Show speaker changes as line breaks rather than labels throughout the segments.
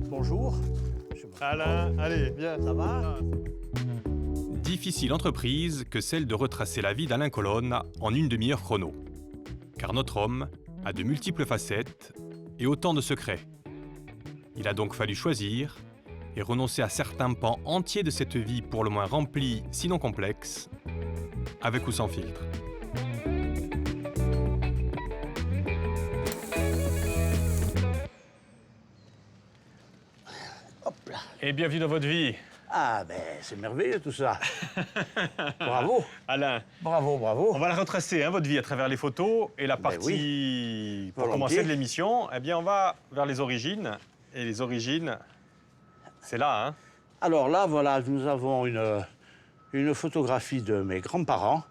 Bonjour.
Alain, allez, viens.
Ça va?
Difficile entreprise que celle de retracer la vie d'Alain Colonne en une demi-heure chrono. Car notre homme a de multiples facettes et autant de secrets. Il a donc fallu choisir et renoncer à certains pans entiers de cette vie pour le moins remplie, sinon complexe, avec ou sans filtre.
Hop là.
Et bienvenue dans votre vie.
Ah ben c'est merveilleux tout ça. Bravo,
Alain,
bravo, bravo.
on va la retracer, hein, votre vie, à travers les photos. Et la partie, pour
Volontiers.
commencer de l'émission, eh bien, on va vers les origines. Et les origines, c'est là, hein.
Alors là, voilà, nous avons une photographie de mes grands-parents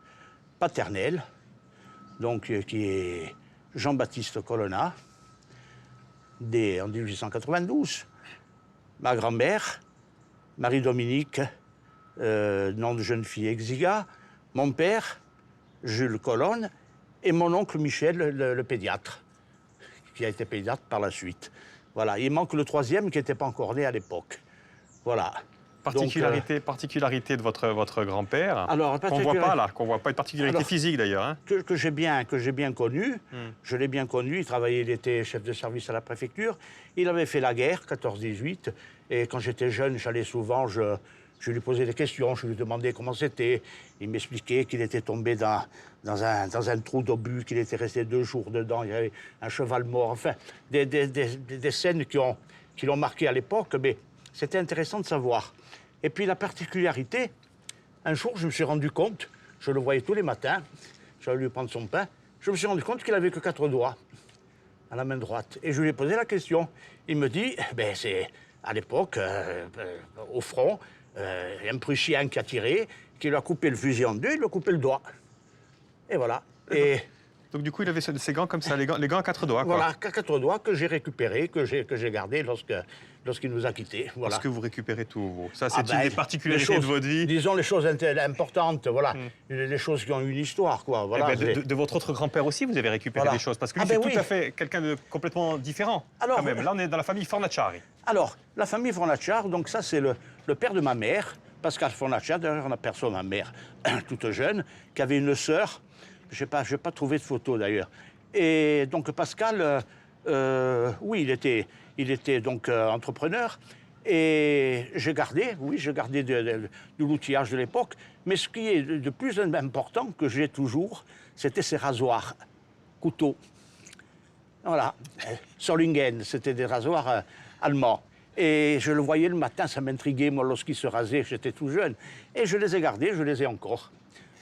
paternels, donc qui est Jean-Baptiste Colonna, né en 1892. Ma grand-mère, Marie-Dominique, nom de jeune fille Exiga, mon père, Jules Colonne, et mon oncle Michel, le pédiatre, qui a été pédiatre par la suite. Voilà, il manque le troisième qui n'était pas encore né à l'époque. Voilà.
Particularité de votre grand-père,
Alors,
qu'on ne voit pas là, qu'on voit pas, une particularité
Alors,
physique d'ailleurs, hein.
que j'ai bien connu. Je l'ai bien connu. Il était chef de service à la préfecture. Il avait fait la guerre, 14-18. Et quand j'étais jeune, j'allais souvent, je lui posais des questions, je lui demandais comment c'était. Il m'expliquait qu'il était tombé dans un trou d'obus, qu'il était resté 2 jours dedans. Il y avait un cheval mort. Enfin, des scènes qui l'ont marqué à l'époque. Mais c'était intéressant de savoir. Et puis la particularité, un jour, je me suis rendu compte, je le voyais tous les matins, j'allais lui prendre son pain, je me suis rendu compte qu'il n'avait que 4 doigts à la main droite. Et je lui ai posé la question. Il me dit, ben c'est à l'époque, au front, un Prussien qui a tiré, qui lui a coupé le fusil en deux, il lui a coupé le doigt. Et voilà. Et
Donc du coup, il avait ces gants comme ça, les gants à 4 doigts, quoi.
voilà, 4 doigts que j'ai récupérés, que j'ai gardés lorsqu'il nous a quittés. Voilà.
Parce que vous récupérez tout, vous. Ça, c'est
Ah ben,
une des particularités
les
de
choses,
votre vie.
Disons les choses importantes, voilà. Les choses qui ont une histoire, quoi.
Eh
Voilà,
ben, de votre autre grand-père aussi, vous avez récupéré
Voilà.
des choses. Parce que lui,
Ah ben
c'est
oui.
tout à fait quelqu'un de complètement différent,
Alors,
quand même. Là, on est dans la famille Fornaciari.
Alors, la famille Fornaciar, donc ça, c'est le père de ma mère, Pascal Fornaciar. D'ailleurs, on aperçoit ma mère, toute jeune, qui avait une sœur. Je n'ai pas trouvé de photo, d'ailleurs. Et donc, Pascal, oui, il était donc entrepreneur. Et j'ai gardé de l'outillage de l'époque. Mais ce qui est de plus important que j'ai toujours, c'était ces rasoirs, couteaux. Voilà, Solingen, c'était des rasoirs allemands. Et je le voyais le matin, ça m'intriguait, moi, lorsqu'il se rasait, j'étais tout jeune. Et je les ai gardés, je les ai encore.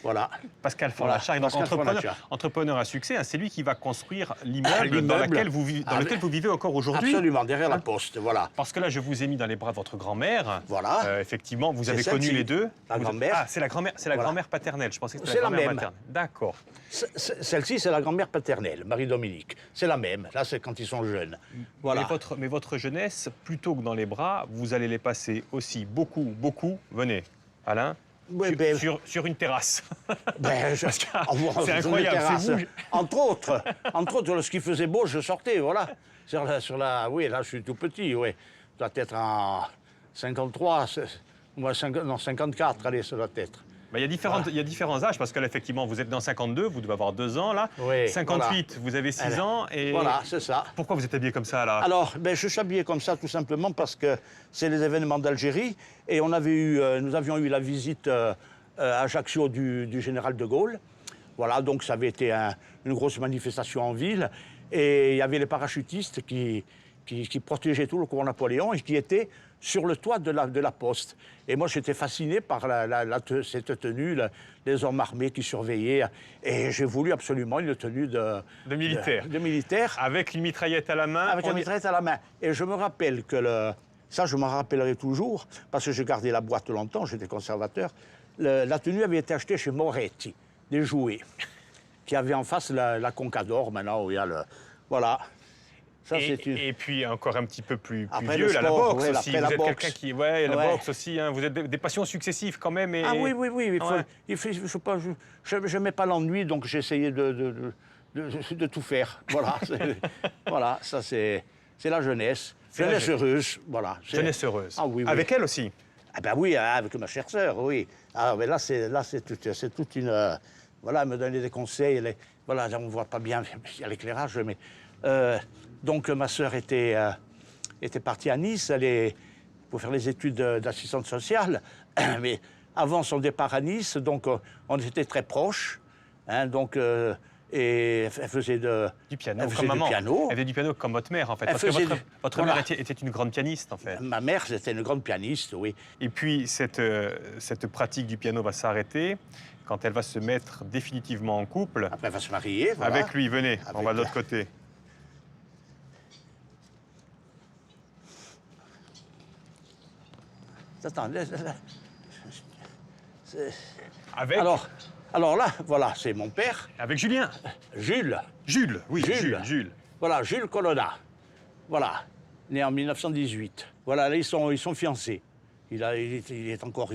Voilà.
Pascal
Voilà,
Fornaciari, donc
Pascal Fornaciari.
entrepreneur à succès, hein, c'est lui qui va construire l'immeuble dans
L'immeuble.
lequel vous vivez encore aujourd'hui.
Absolument, derrière la poste, voilà.
Parce que là, je vous ai mis dans les bras de votre grand-mère.
Voilà.
Effectivement, vous
C'est
avez connu
celle-ci,
les deux.
la grand-mère.
Ah, c'est la grand-mère,
Voilà.
grand-mère paternelle. Je pensais que c'était
C'est
la
la
grand-mère
même.
maternelle. D'accord.
Celle-ci, c'est la grand-mère paternelle, Marie-Dominique. C'est la même, là, c'est quand ils sont jeunes. Voilà.
Mais votre jeunesse, plutôt que dans les bras, vous allez les passer aussi beaucoup, venez, Alain,
Oui, ben,
sur une terrasse.
ben,
Parce que
sur
c'est
une
incroyable,
terrasse.
c'est vous.
Entre autres, lorsqu'il faisait beau, je sortais, voilà. Oui, là, je suis tout petit, oui. Ça doit être en 53, moi, 54, allez, ça doit être.
Ben, il y a différents âges, parce que là, effectivement, vous êtes dans 52, vous devez avoir 2 ans, là.
Oui,
58,
voilà.
vous avez 6 ans. Et
Voilà, c'est ça.
pourquoi vous êtes habillé comme ça, là?
Alors, ben, je suis habillé comme ça tout simplement parce que c'est les événements d'Algérie et nous avions eu la visite à Ajaccio du général de Gaulle. Voilà, donc ça avait été une grosse manifestation en ville et il y avait les parachutistes qui protégeaient tout le cours Napoléon et qui étaient sur le toit de la poste. Et moi, j'étais fasciné par cette tenue, les hommes armés qui surveillaient. Et j'ai voulu absolument une tenue de
militaire.
De militaire.
Avec une mitraillette à la main.
Avec la mitraillette à la main. Et je me rappelle que ça, je m'en rappellerai toujours, parce que j'ai gardé la boîte longtemps, j'étais conservateur. La tenue avait été achetée chez Moretti, des jouets, qui avait en face la Concador, maintenant, où il y a le... Voilà. Ça,
Et puis encore un petit peu plus
Après
vieux,
le
là, la
sport,
boxe
ouais,
aussi.
après la
Vous êtes
boxe.
quelqu'un qui... Ouais, la
Ouais.
boxe aussi, hein. Vous êtes des passions successives quand même. Et...
Ah oui, il faut,
Ouais.
je n'aimais pas l'ennui, donc j'essayais de tout faire. Voilà, voilà, ça c'est la jeunesse. Jeunesse heureuse, voilà.
Jeunesse heureuse.
Ah oui, oui.
Avec elle aussi?
Ah ben oui, hein, avec ma chère sœur, oui. Ah mais là, c'est toute une... voilà, elle me donnait des conseils. Voilà, on ne voit pas bien, il y a l'éclairage, mais... donc, ma sœur était partie à Nice, pour faire les études d'assistante sociale. Mais avant son départ à Nice, donc, on était très proches. Hein, donc, et elle faisait
du piano,
elle faisait
comme maman.
du piano.
Elle faisait du piano comme votre mère, en fait.
Elle
Parce que
faisait
votre
voilà.
mère était une grande pianiste, en fait.
Ma mère, c'était une grande pianiste, oui.
Et puis, cette pratique du piano va s'arrêter quand elle va se mettre définitivement en couple.
Après, elle va se marier, voilà.
Avec lui, venez, on
Avec
va de l'autre côté.
Attends,
Avec,
alors là, voilà, c'est mon père,
avec Julien.
Jules.
Jules, oui, Jules.
Voilà, Jules Colonna. Voilà, né en 1918. Voilà, là, ils sont fiancés. Il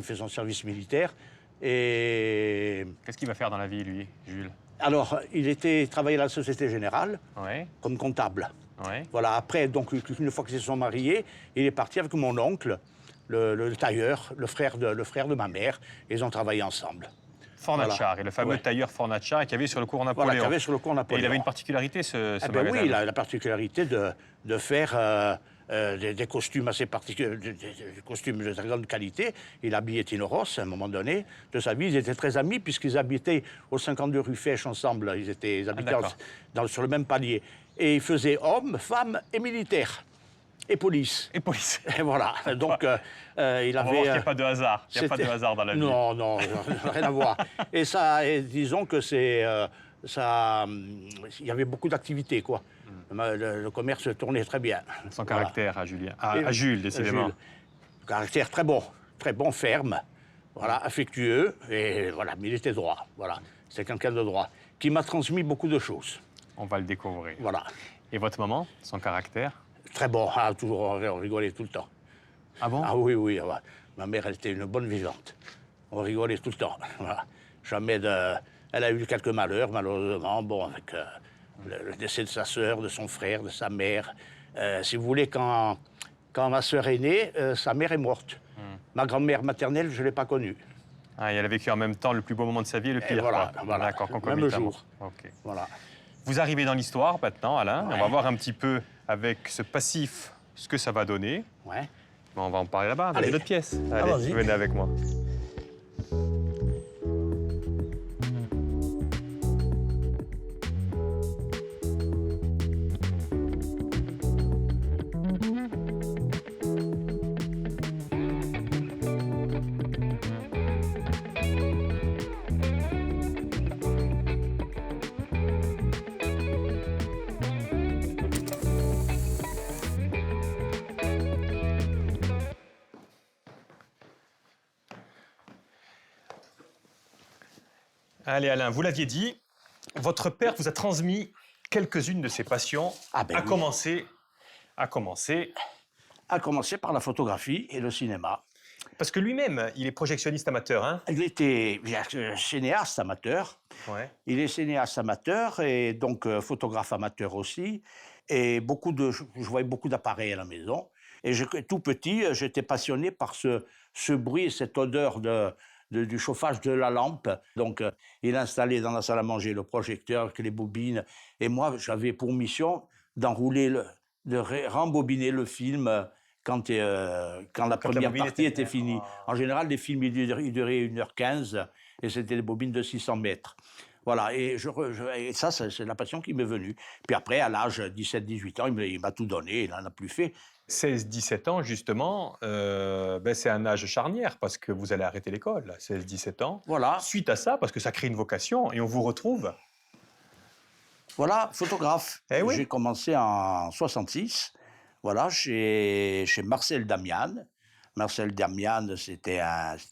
fait son service militaire. Et
Qu'est-ce qu'il va faire dans la vie, lui, Jules?
alors, il travaillait à la Société Générale
Ouais,
comme comptable.
ouais.
Voilà, après, donc, une fois qu'ils se sont mariés, il est parti avec mon oncle, le tailleur, le frère de ma mère. Et ils ont travaillé ensemble.
Fornachar,
Voilà.
et le fameux
Ouais.
tailleur Fornachar qui avait sur le cours Napoléon.
Voilà, qui avait sur le cours
Et
Napoléon.
il avait une particularité, ce
Eh ben
magasin.
oui, il a la particularité de faire des costumes assez particuliers, des costumes de très grande qualité. Il habillait Tino Ross à un moment donné de sa vie. Ils étaient très amis puisqu'ils habitaient au 52 rue Fèche ensemble. Ils habitaient sur le même palier. Et ils faisaient hommes, femmes et militaires. Et police.
Et police.
Et voilà. Donc, il avait...
On va voir qu'il n'y a pas de hasard. Il n'y a pas de hasard dans la vie.
Non, non, rien à voir. Et ça, disons que ça... Il y avait beaucoup d'activités, quoi. Le commerce tournait très bien.
Son
Voilà.
caractère à Julien. À Jules, décidément.
Jules. Caractère très bon, ferme, voilà, affectueux, et voilà, mais il était droit, voilà. C'est quelqu'un de droit, qui m'a transmis beaucoup de choses,
On va le découvrir.
voilà.
Et votre maman, son caractère?
Très bon, toujours, on rigolait tout le temps.
Ah bon?
Ah oui, oui, ouais. Ma mère, elle était une bonne vivante. On rigolait tout le temps, voilà. Jamais de... Elle a eu quelques malheurs, malheureusement, bon, avec le décès de sa sœur, de son frère, de sa mère. Si vous voulez, quand ma sœur est née, sa mère est morte. Ma grand-mère maternelle, je ne l'ai pas connue.
Ah, elle a vécu en même temps le plus beau moment de sa vie et le pire.
voilà,
quoi.
voilà.
D'accord,
Même
concomitamment.
jour.
Ok.
Voilà.
Vous arrivez dans l'histoire maintenant, Alain.
Ouais.
On va voir un petit peu avec ce passif ce que ça va donner.
Ouais.
Bon, on va en parler là-bas, dans
Allez.
une autre pièce. Allez,
Allons-y.
venez avec moi. Allez, Alain, vous l'aviez dit, votre père vous a transmis quelques-unes de ses passions,
Ah ben
à
oui.
commencer
À commencer par la photographie et le cinéma.
parce que lui-même, il est projectionniste amateur, hein?
Il était cinéaste amateur.
Ouais.
Il est cinéaste amateur et donc photographe amateur aussi. Et je voyais beaucoup d'appareils à la maison. Et tout petit, j'étais passionné par ce bruit et cette odeur du chauffage de la lampe. Donc, il installait dans la salle à manger le projecteur avec les bobines. Et moi, j'avais pour mission d'enrouler, de rembobiner le film quand la première
bobine
partie
était
était finie. En général, les films, ils duraient 1h15 et c'était des bobines de 600 mètres. Voilà, et ça, c'est la passion qui m'est venue. Puis après, à l'âge de 17-18 ans, il m'a tout donné, il n'en a plus fait.
16-17 ans, justement, c'est un âge charnière parce que vous allez arrêter l'école, 16-17 ans.
Voilà,
Suite à ça, parce que ça crée une vocation et on vous retrouve.
voilà, photographe.
Eh oui.
J'ai commencé en 66, voilà, chez Marcel Damian. Marcel Damian, c'était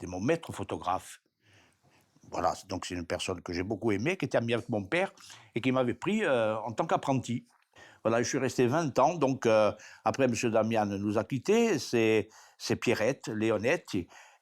mon maître photographe. Voilà, donc c'est une personne que j'ai beaucoup aimée, qui était amie avec mon père et qui m'avait pris en tant qu'apprenti. Voilà, je suis resté 20 ans, donc après M. Damian nous a quittés, c'est Pierrette, Léonette,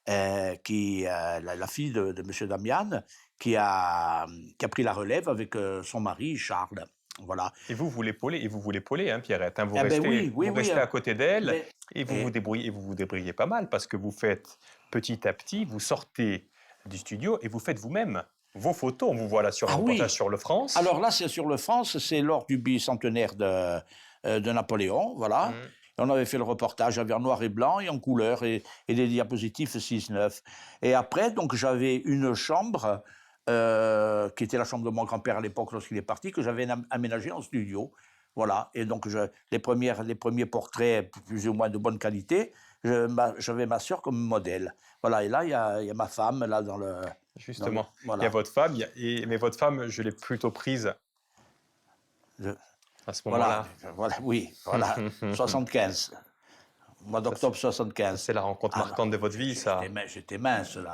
la fille de M. Damian, qui a pris la relève avec son mari, Charles. Voilà.
Et vous l'épaulez, hein, Pierrette, hein, vous
Eh ben
restez,
oui, oui,
vous
oui.
restez à côté d'elle
Mais-
et vous
et-
vous débrouillez pas mal parce que vous faites petit à petit, vous sortez du studio et vous faites vous-même vos photos. On vous voit là sur un
Ah
reportage
oui.
sur le France.
Alors là, c'est sur le France, c'est lors du bicentenaire de Napoléon, voilà.
Mhm.
Et on avait fait le reportage, en noir et blanc et en couleur, et des diapositifs 6-9. Et après, donc, j'avais une chambre, qui était la chambre de mon grand-père à l'époque lorsqu'il est parti, que j'avais aménagée en studio. Voilà. Et donc, les premiers portraits, plus ou moins de bonne qualité, j'avais ma sœur comme modèle. Voilà. Et là, il y a ma femme, là,
Justement, il y a
voilà.
votre femme, mais votre femme, je l'ai plutôt prise
Je-
à ce
Voilà,
moment-là.
voilà, oui, voilà, 75, mois d'octobre
Ça,
75.
c'est la rencontre
Ah
marquante
non,
de votre vie, ça.
j'étais mince, là.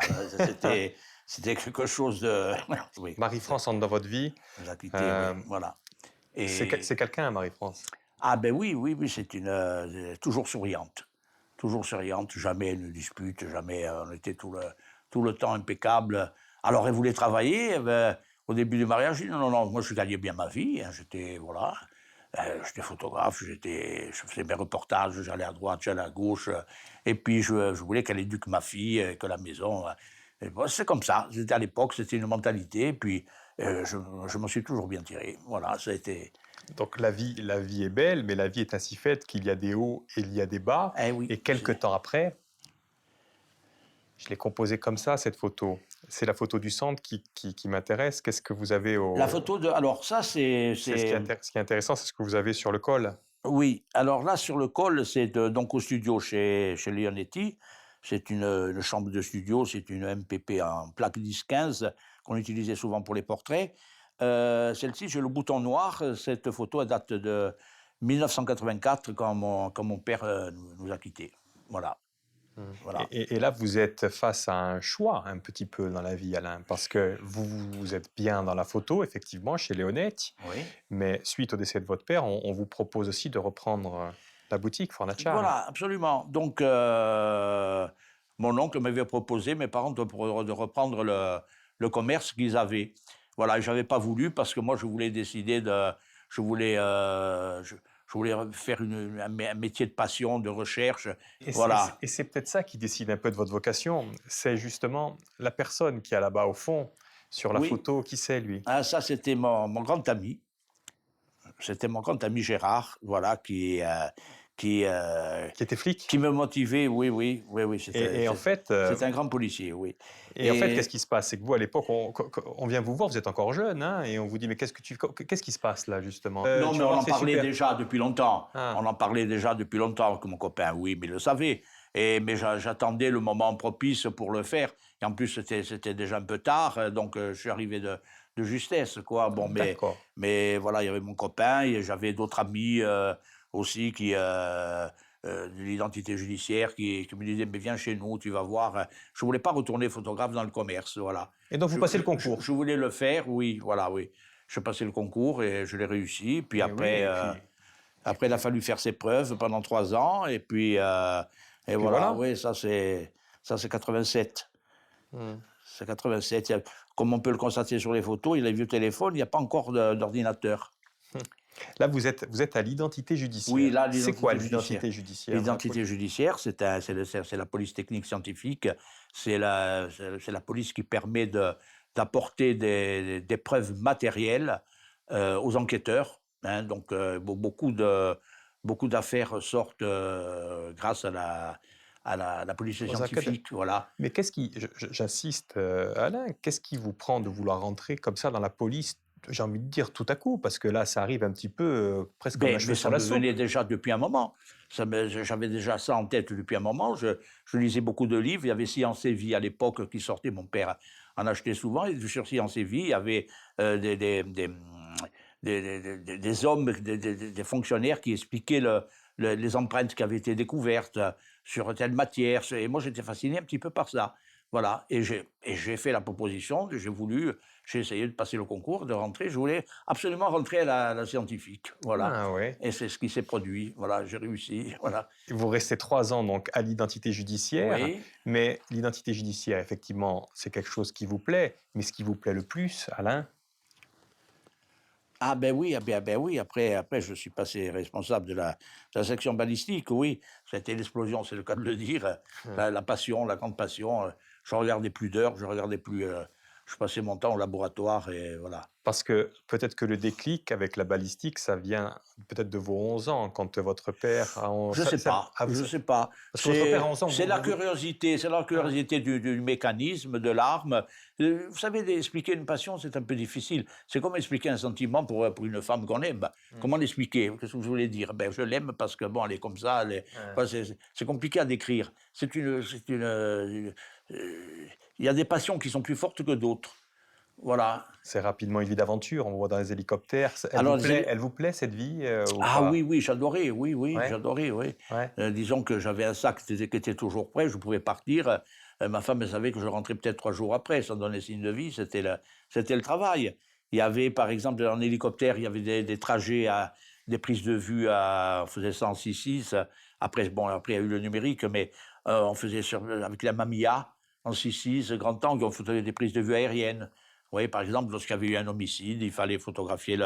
C'était quelque chose de... Oui,
Marie-France entre dans votre vie.
vous a quitté, oui,
Euh,
voilà.
c'est quelqu'un, Marie-France.
Ah ben oui, oui, oui, c'est toujours souriante. Toujours souriante, jamais une dispute, jamais... on était tout le temps impeccable. Alors, elle voulait travailler, au début du mariage, j'ai dit non, non, moi je gagnais bien ma vie, hein, j'étais, voilà... j'étais photographe, je faisais mes reportages, j'allais à droite, j'allais à gauche, et puis je voulais qu'elle éduque ma fille, que la maison... et bon, c'est comme ça, à l'époque, c'était une mentalité, et puis je m'en suis toujours bien tiré. Voilà, ça a été...
Donc la vie est belle, mais la vie est ainsi faite qu'il y a des hauts et il y a des bas.
Eh oui,
Et quelques temps après, je l'ai composée comme ça, cette photo. C'est la photo du centre qui m'intéresse. Qu'est-ce que vous avez au...
la photo de... Alors ça,
C'est ce qui est intéressant, c'est ce que vous avez sur le col.
Oui, alors là, sur le col, c'est donc au studio chez Leonetti. C'est une chambre de studio, c'est une MPP en plaque 10-15 qu'on utilisait souvent pour les portraits. Celle-ci, j'ai le bouton noir. Cette photo elle date de 1984, quand mon père nous a quittés. Voilà. Voilà.
Et là, vous êtes face à un choix un petit peu dans la vie, Alain, parce que vous êtes bien dans la photo, effectivement, chez Leonetti,
Oui.
mais suite au décès de votre père, on vous propose aussi de reprendre la boutique Fornaciari.
Voilà, absolument. Donc, mon oncle m'avait proposé, mes parents, de reprendre le commerce qu'ils avaient. Voilà, je n'avais pas voulu parce que moi, je voulais décider je voulais, je voulais faire un métier de passion, de recherche. Voilà.
Et c'est peut-être ça qui décide un peu de votre vocation, c'est justement la personne qui est là-bas au fond, sur la
Oui.
photo, qui c'est lui?
Ah, ça, c'était mon grand ami. C'était mon grand ami Gérard, voilà, qui
Qui était flic?
me motivait. Oui, oui, oui, oui.
Et en fait,
C'est un grand policier, oui.
en fait, qu'est-ce qui se passe? C'est que vous, à l'époque, on vient vous voir, vous êtes encore jeune, hein, et on vous dit, mais qu'est-ce qui se passe là, justement?
Non,
Tu
mais
vas
on
voir,
en
c'est
parlait
super.
déjà depuis longtemps.
Ah.
On en parlait déjà depuis longtemps, que mon copain, oui, mais il le savait. Mais j'attendais le moment propice pour le faire. Et en plus, c'était déjà un peu tard, donc je suis arrivé de justesse, quoi. Bon,
D'accord.
mais voilà, il y avait mon copain, et j'avais d'autres amis aussi de l'identité judiciaire qui me disaient, mais viens chez nous, tu vas voir. Je voulais pas retourner photographe dans le commerce, voilà.
Et donc, vous passez le concours?
Je voulais le faire, oui, voilà, oui. Je passais le concours et je l'ai réussi. Puis
Et
après,
oui, et puis-
après, il a fallu faire ses preuves pendant 3 ans. Et puis, et voilà,
voilà.
oui, ça c'est 87.
Hmm.
C'est 87. Comme on peut le constater sur les photos, il a vieux téléphone, il n'y a pas encore d'ordinateur.
Là, vous êtes à l'identité judiciaire.
Oui, là,
c'est quoi
l'identité
l'identité judiciaire?
L'identité judiciaire, c'est la police technique scientifique. C'est la police qui permet d'apporter des preuves matérielles aux enquêteurs. Hein. Donc, beaucoup d'affaires sortent grâce à la police
Aux
scientifique. Voilà.
Mais j'insiste, Alain, qu'est-ce qui vous prend de vouloir rentrer comme ça dans la police, j'ai envie de dire tout à coup, parce que là, ça arrive un petit peu presque comme un cheveu
Mais
sur
ça
la
me
soupe.
venait déjà depuis un moment. J'avais déjà ça en tête depuis un moment. Je lisais beaucoup de livres. Il y avait Science et Vie à l'époque qui sortait. Mon père en achetait souvent. Et sur Science et Vie, il y avait des hommes, des fonctionnaires qui expliquaient les empreintes qui avaient été découvertes sur telle matière. Et moi, j'étais fasciné un petit peu par ça. Voilà. Et j'ai fait la proposition, j'ai essayé de passer le concours, de rentrer. Je voulais absolument rentrer à la scientifique. Voilà.
Ah ouais.
Et c'est ce qui s'est produit. Voilà, j'ai réussi. Voilà.
Vous restez 3 ans donc à l'identité judiciaire,
Oui.
mais l'identité judiciaire, effectivement, c'est quelque chose qui vous plaît, mais ce qui vous plaît le plus, Alain?
Ah ben oui, ben oui. Après, je suis passé responsable de la section balistique, oui. C'était l'explosion, c'est le cas de le dire. La passion, la grande passion. Je regardais plus d'heures, je regardais plus... je passais mon temps au laboratoire et voilà.
Parce que peut-être que le déclic avec la balistique, ça vient peut-être de vos 11 ans, quand votre père a...
Je sais pas,
Ah,
je sais pas.
parce que votre père a 11 ans,
C'est la curiosité, du mécanisme, de l'arme. Vous savez, expliquer une passion, c'est un peu difficile. C'est comme expliquer un sentiment pour une femme qu'on aime. Comment l'expliquer? Qu'est-ce que je voulais dire? Ben, je l'aime parce que, bon, elle est comme ça. Enfin, c'est compliqué à décrire. Il y a des passions qui sont plus fortes que d'autres. Voilà.
C'est rapidement une vie d'aventure, on voit dans les hélicoptères.
Alors,
Elle vous plaît cette vie ou
Ah
pas?
oui, oui, j'adorais, oui, oui,
Ouais.
j'adorais, oui.
Ouais.
Disons que j'avais un sac qui était toujours prêt, je pouvais partir. Ma femme, elle savait que je rentrais peut-être 3 jours après, sans donner signe de vie, c'était le travail. Il y avait, par exemple, en hélicoptère, il y avait des trajets, des prises de vue, on faisait ça en 6-6. Après, bon, après, il y a eu le numérique, mais on faisait avec la Mamiya, en 6-6, grand angle, on faisait des prises de vue aériennes. Oui, par exemple, lorsqu'il y avait eu un homicide, il fallait photographier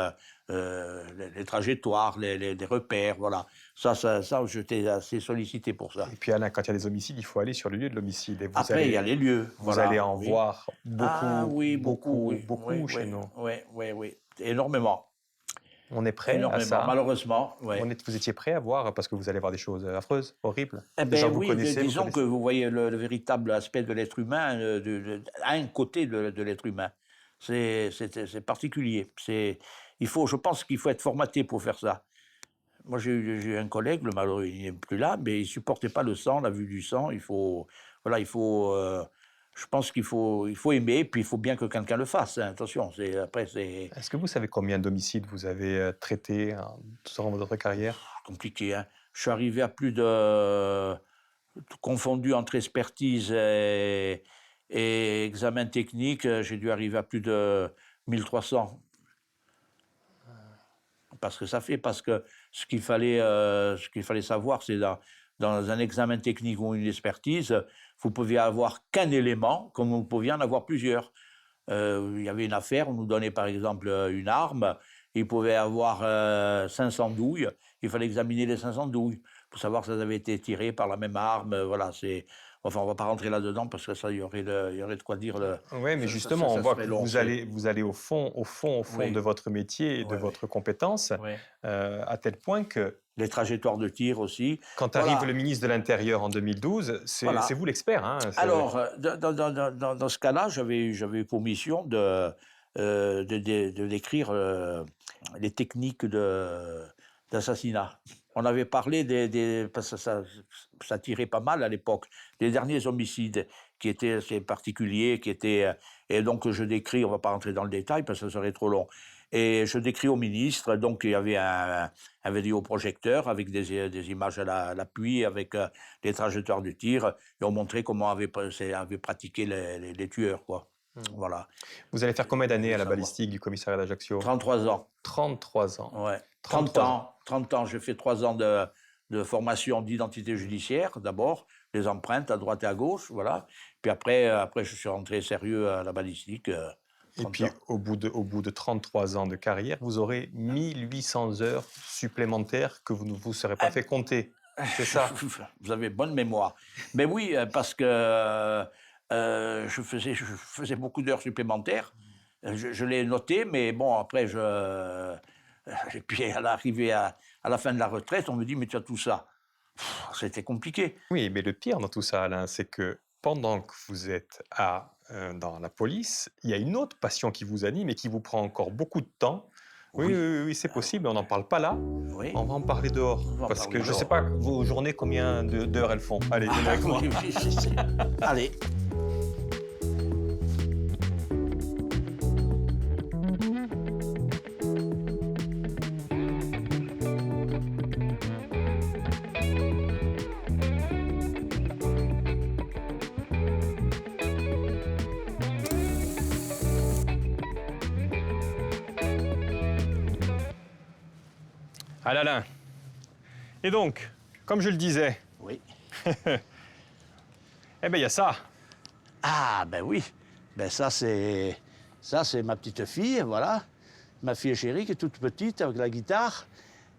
les trajectoires, les repères, voilà. Ça, j'étais assez sollicité pour ça.
Et puis Alain, quand il y a des homicides, il faut aller sur le lieu de l'homicide. Et
Après, il y a les lieux.
Vous
voilà,
allez en
oui.
voir beaucoup,
Ah oui, beaucoup, oui.
beaucoup
Oui,
chez
oui,
nous.
Oui, oui, oui. Énormément.
On est prêt à
Énormément,
ça.
malheureusement. Ouais.
Vous étiez prêt à voir, parce que vous allez voir des choses affreuses, horribles.
Eh
Des gens
ben
que
oui,
vous connaissez,
disons que vous voyez le véritable aspect de l'être humain, à un côté de l'être humain. C'est particulier. Je pense qu'il faut être formaté pour faire ça. Moi, j'ai eu un collègue, le malheureux, il n'est plus là, mais il ne supportait pas le sang, la vue du sang. Voilà, je pense il faut aimer, puis il faut bien que quelqu'un le fasse. Hein. Attention, après, c'est
Est-ce que vous savez combien d'homicides vous avez traités durant votre carrière?
compliqué. Hein. Je suis arrivé à plus de... confondu entre expertise et examen technique, j'ai dû arriver à plus de 1300. Parce que ce qu'il fallait savoir, c'est dans un examen technique ou une expertise, vous pouviez avoir qu'un élément, comme vous pouviez en avoir plusieurs. Il y avait une affaire, on nous donnait par exemple une arme, il pouvait avoir 500 douilles, il fallait examiner les 500 douilles pour savoir si elles avaient été tirées par la même arme. Voilà, enfin, on ne va pas rentrer là-dedans parce que ça, il y aurait de quoi dire.
Oui, mais justement, on voit que
long,
vous allez au fond
Oui.
de votre métier et de
Ouais,
votre compétence,
Ouais.
à tel point que
Les trajectoires de tir aussi.
quand
Voilà.
arrive le ministre de l'Intérieur en 2012,
Voilà.
c'est vous l'expert. Hein,
Alors, dans ce cas-là, j'avais eu pour mission de décrire les techniques d'assassinat. On avait parlé parce que ça tirait pas mal à l'époque, des derniers homicides qui étaient assez particuliers, et donc je décris, on ne va pas rentrer dans le détail parce que ça serait trop long, et je décris au ministre, donc il y avait un vidéoprojecteur avec des images à l'appui, avec des trajectoires de tir, et on montrait comment avaient pratiqué les tueurs, quoi. Voilà.
Vous allez faire combien d'années à la balistique du commissariat d'Ajaccio?
33 ans.
33 ans.
Ouais.
33
ans. 30 ans. J'ai fait 3 ans de formation d'identité judiciaire, d'abord, les empreintes à droite et à gauche, voilà. Puis après je suis rentré sérieux à la balistique.
Et puis, au bout de 33 ans de carrière, vous aurez 1800 heures supplémentaires que vous ne vous serez pas fait compter. C'est ça?
Vous avez bonne mémoire. Mais oui, parce que je faisais beaucoup d'heures supplémentaires. Je l'ai noté, mais bon, après, et puis à l'arrivée à la fin de la retraite, on me dit, mais tu as tout ça. C'était compliqué.
Oui, mais le pire dans tout ça, Alain, c'est que pendant que vous êtes dans la police, il y a une autre passion qui vous anime et qui vous prend encore beaucoup de temps. Oui,
Oui.
oui, oui, c'est possible, on n'en parle pas là.
Oui.
On va en parler dehors.
On va en
Parce
parler
que je ne sais
dehors.
pas, vos journées, combien d'heures elles font. Allez, venez avec moi.
Allez.
Allez, Alain. Et donc, comme je le disais,
Oui.
eh bien, il y a ça.
Ah, ben oui. Ben ça, c'est ma petite fille, voilà. ma fille chérie qui est toute petite avec la guitare.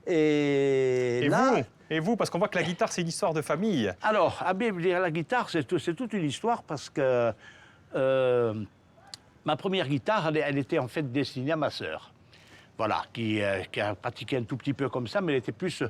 Et là...
Et vous, parce qu'on voit que la guitare, c'est une histoire de famille.
Alors, la guitare, c'est toute une histoire parce que ma première guitare, elle était en fait destinée à ma sœur. Voilà, qui a pratiqué un tout petit peu comme ça, mais elle était plus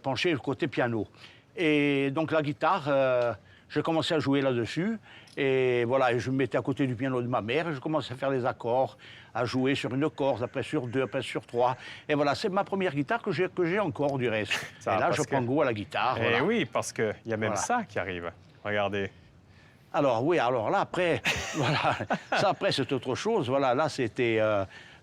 penchée côté piano. Et donc la guitare, j'ai commencé à jouer là-dessus. Et voilà, et je me mettais à côté du piano de ma mère et je commençais à faire les accords, à jouer sur une corde, après sur deux, après sur trois. Et voilà, c'est ma première guitare que j'ai encore du reste.
Ça,
et là, je prends goût à la guitare.
Et
voilà.
oui, parce qu'il y a même
Voilà.
ça qui arrive. Regardez.
Alors oui, alors là, après, voilà, ça après c'est autre chose. Voilà, là c'était,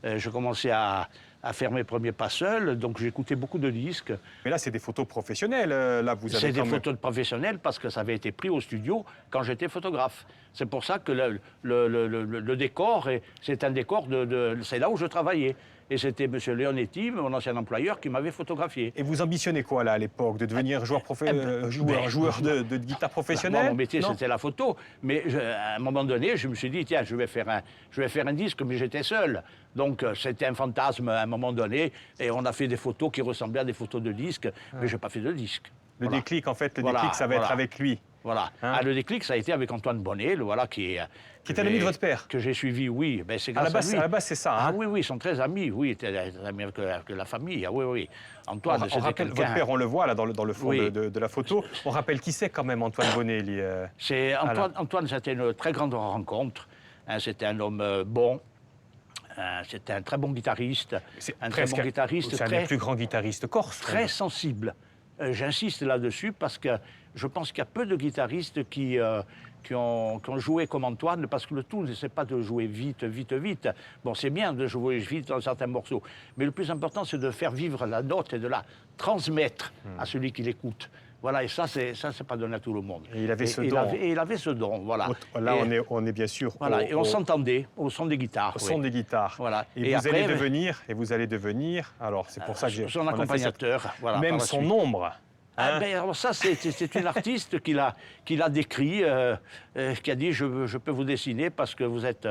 je commençais à faire mes premiers pas seul, donc j'écoutais beaucoup de disques.
Mais là, c'est des photos professionnelles. Là, vous avez
C'est des
quand même-
photos de professionnels parce que ça avait été pris au studio quand j'étais photographe. C'est pour ça que le décor, c'est un décor c'est là où je travaillais. Et c'était M. Leonetti, mon ancien employeur, qui m'avait photographié.
Et vous ambitionnez quoi, là, à l'époque? De devenir joueur de guitare professionnel?
Moi, mon métier,
Non.
c'était la photo. Mais à un moment donné, je me suis dit, tiens, je vais faire un disque, mais j'étais seul. Donc, c'était un fantasme à un moment donné. Et on a fait des photos qui ressemblaient à des photos de disques, mais je n'ai pas fait de disque.
Le
Voilà.
déclic, en fait,
Voilà,
déclic, ça va être
voilà.
avec lui.
Voilà.
Hein?
Ah, le déclic, ça a été avec Antoine Bonnet,
Qui est un ami de votre père?
Que j'ai suivi, oui. Ben, c'est
À
grâce
la
lui.
base, c'est ça.
Ah
Hein?
oui, oui, ils sont très amis, oui, très amis avec la famille, ah oui, oui. Antoine,
On
c'était
rappelle,
quelqu'un...
votre père, on le voit là dans le fond
Oui.
de la photo. On rappelle qui c'est quand même, Antoine Bonnet.
C'est Antoine, c'était une très grande rencontre. Hein, c'était un homme bon. C'était un très bon guitariste.
C'est
Un très bon guitariste,
C'est un des plus grands guitaristes corses.
très sensible. J'insiste là-dessus parce que je pense qu'il y a peu de guitaristes qui ont joué comme Antoine, parce que le tout, c'est pas de jouer vite. Bon, c'est bien de jouer vite dans certains morceaux, mais le plus important, c'est de faire vivre la note et de la transmettre à celui qui l'écoute. Voilà, et ça, c'est pas donné à tout le monde.
Et il avait ce don.
Il avait ce don, voilà.
Là,
Et-
on est bien sûr
Voilà, et on s'entendait au son des guitares.
au son des guitares.
Voilà.
Et,
Et
vous
après,
allez devenir, alors c'est pour ça que j'ai...
son
on a fait cette-
accompagnateur, voilà.
Même
par la
son
suite.
nombre.
Ah,
hein.
ben, alors ça, c'est une artiste qui l'a décrit, qui a dit je peux vous dessiner parce que vous êtes,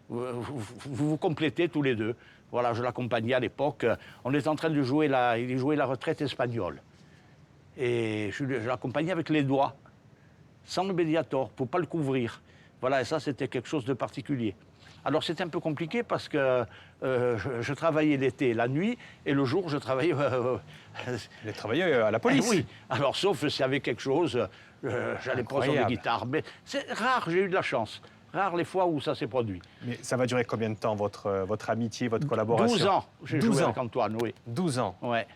vous complétez tous les deux. Voilà, je l'accompagnais à l'époque. On était en train de jouer il jouait la retraite espagnole. Et je l'accompagnais avec les doigts, sans le médiator, pour ne pas le couvrir. Voilà, et ça, c'était quelque chose de particulier. Alors, c'était un peu compliqué parce que je travaillais l'été, la nuit, et le jour, je travaillais...
Il a travaillé à la police.
oui, alors sauf s'il y avait quelque chose, j'allais prendre sur les
Incroyable.
guitares. Mais c'est rare, j'ai eu de la chance. Rare les fois où ça s'est produit.
Mais ça va durer combien de temps, votre amitié, votre collaboration?
12 ans, j'ai
12
joué
ans.
avec Antoine, oui.
12 ans.
Ouais.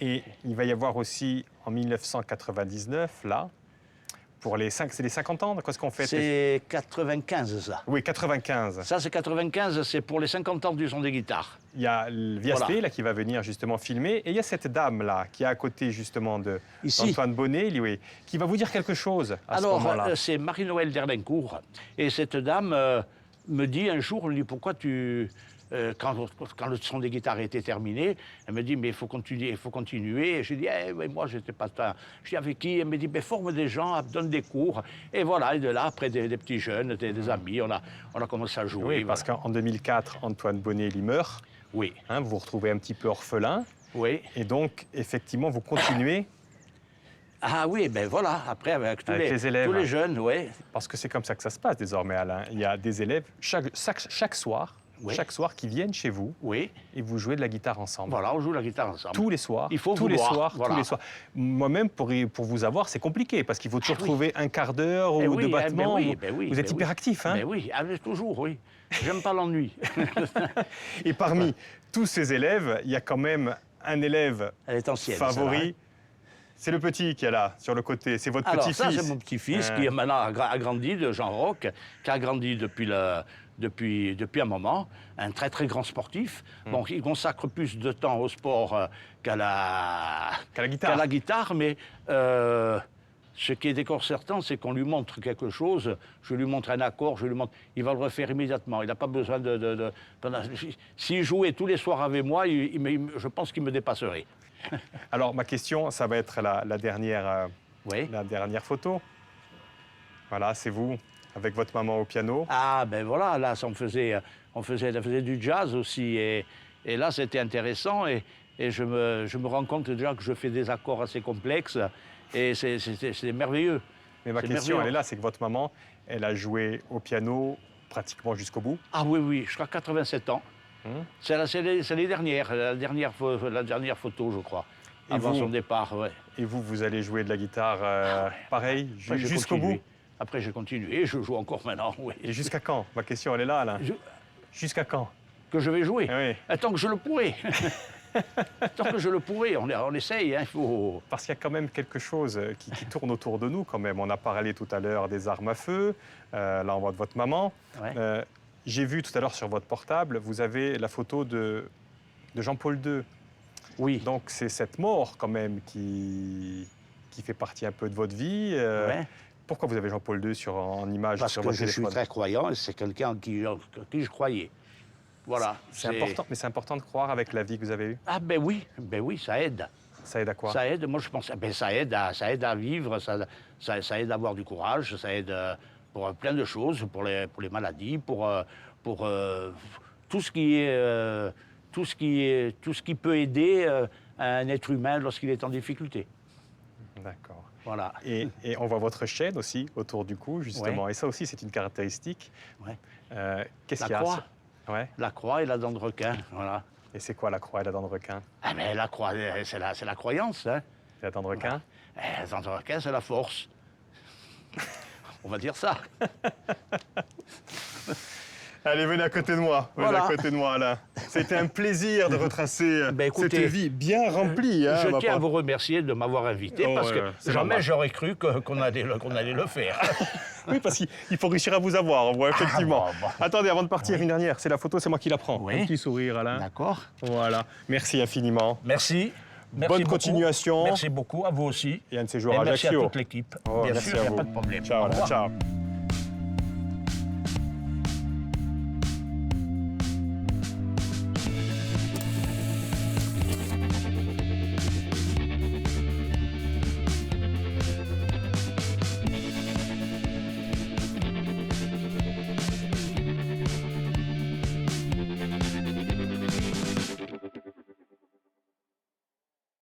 Et il va y avoir aussi, en 1999, là, c'est les 50 ans? Qu'est-ce qu'on fait?
C'est 95, ça.
Oui, 95.
Ça, c'est 95, c'est pour les 50 ans du son des guitares.
Il y a le Viasté,
Voilà.
là, qui va venir justement filmer. Et il y a cette dame-là, qui est à côté justement
Ici.
d'Antoine Bonnet, oui, qui va vous dire quelque chose à ce
Alors,
moment-là.
c'est Marie-Noël d'Erlincourt. Et cette dame me dit un jour, elle me dit, pourquoi tu... quand le son des guitares était terminé, elle me dit, mais il faut continuer. Et je dis, mais moi, j'étais pas... Je dis, avec qui? Elle me dit, forme des gens, donne des cours. Et voilà, et de là, après, des petits jeunes, des amis, on a commencé à jouer.
Oui, parce
voilà.
qu'en 2004, Antoine Bonnet, il meurt.
Oui,
Hein, vous vous retrouvez un petit peu orphelin.
oui.
Et donc, effectivement, vous continuez,
Ah oui, ben voilà, après, avec
Avec les élèves.
tous les jeunes, oui.
parce que c'est comme ça que ça se passe désormais, Alain. Il y a des élèves chaque soir,
Oui.
chaque soir qui viennent chez vous
Oui,
et vous jouez de la guitare ensemble.
voilà, on joue la guitare ensemble.
Tous les soirs,
Il faut
tous les
vouloir,
soirs,
voilà.
tous les soirs. Moi-même, pour vous avoir, c'est compliqué parce qu'il faut toujours
oui.
trouver un quart d'heure
Eh
ou
oui,
de
eh
battement.
ben oui,
vous êtes hyperactif, hein?
Ben oui, toujours, oui. J'aime pas l'ennui.
Et parmi tous ces élèves, il y a quand même un élève
Elle est ancienne.
favori.
celle-là, hein.
C'est le petit qui est là, sur le côté. C'est votre
Alors,
petit-fils.
ça, c'est mon petit-fils qui maintenant a grandi, de Jean Roch, qui a grandi depuis un moment, un très très grand sportif. Donc il consacre plus de temps au sport qu'à la
guitare.
mais ce qui est déconcertant, c'est qu'on lui montre quelque chose, je lui montre un accord, il va le refaire immédiatement. Il n'a pas besoin S'il jouait tous les soirs avec moi, je pense qu'il me dépasserait.
Alors, ma question, ça va être la dernière
Oui.
photo. Voilà, c'est vous Avec votre maman au piano.
Ah, ben voilà, là, on faisait du jazz aussi. Et là, c'était intéressant. Et je me rends compte déjà que je fais des accords assez complexes. Et c'est merveilleux.
Mais ma question, elle est là, c'est que votre maman, elle a joué au piano pratiquement jusqu'au bout.
Ah oui, oui, jusqu'à 87 ans. C'est les dernières, la dernière photo, je crois, avant son départ. Ouais.
Et vous allez jouer de la guitare pareil, jusqu'au bout?
Après, j'ai continué, je joue encore maintenant, oui.
Et jusqu'à quand? Ma question, elle est là, Alain. Jusqu'à quand?
Que je vais jouer?
Oui.
Tant que je le pourrai. Tant que je le pourrai, on essaye. Hein, faut...
Parce qu'il y a quand même quelque chose qui tourne autour de nous quand même. On a parlé tout à l'heure des armes à feu. Là, on voit de votre maman.
Ouais.
J'ai vu tout à l'heure sur votre portable, vous avez la photo de Jean-Paul II.
Oui.
Donc c'est cette mort quand même qui fait partie un peu de votre vie.
Ouais.
Pourquoi vous avez Jean-Paul II en image sur votre téléphone?
Parce que je suis très croyant et c'est quelqu'un en qui je croyais. Voilà.
C'est important, mais c'est important de croire avec la vie que vous avez eue.
Ah ben oui, ça aide.
Ça aide à quoi?
Ça aide, moi je pense, ça aide à vivre, ça aide à avoir du courage, ça aide pour plein de choses, pour les maladies, pour tout ce qui peut aider un être humain lorsqu'il est en difficulté.
D'accord.
Voilà.
Et on voit votre chaîne aussi autour du cou, justement.
Ouais.
Et ça aussi, c'est une caractéristique.
Ouais.
Qu'est-ce
La
qu'il y a?
croix.
Ouais.
La croix et la dent de requin, voilà.
Et c'est quoi la croix et la dent de requin?
Ah mais la croix, c'est la croyance, hein.
La dent de requin?
La dent de requin, c'est la force. On va dire ça.
Allez, venez à côté de moi. Venez
Voilà.
à côté de moi, Alain. C'était un plaisir de retracer
écoutez,
cette vie bien remplie. Hein,
je tiens à vous remercier de m'avoir invité parce que jamais j'aurais cru qu'on allait le faire.
Oui, parce qu'il faut réussir à vous avoir, on voit effectivement.
bon.
Attendez, avant de partir, une dernière. C'est la photo, c'est moi qui la prends.
Oui.
Un petit sourire, Alain.
D'accord.
Voilà. Merci infiniment.
Merci.
Bonne
beaucoup.
continuation.
Merci beaucoup, à vous aussi.
Et un de ces jours
Et
à
merci à
Ajaccio.
toute l'équipe.
Oh,
Bien
merci
sûr,
à
il n'y a
vous.
pas de problème.
Ciao,
Au
Alain.
revoir.
Ciao.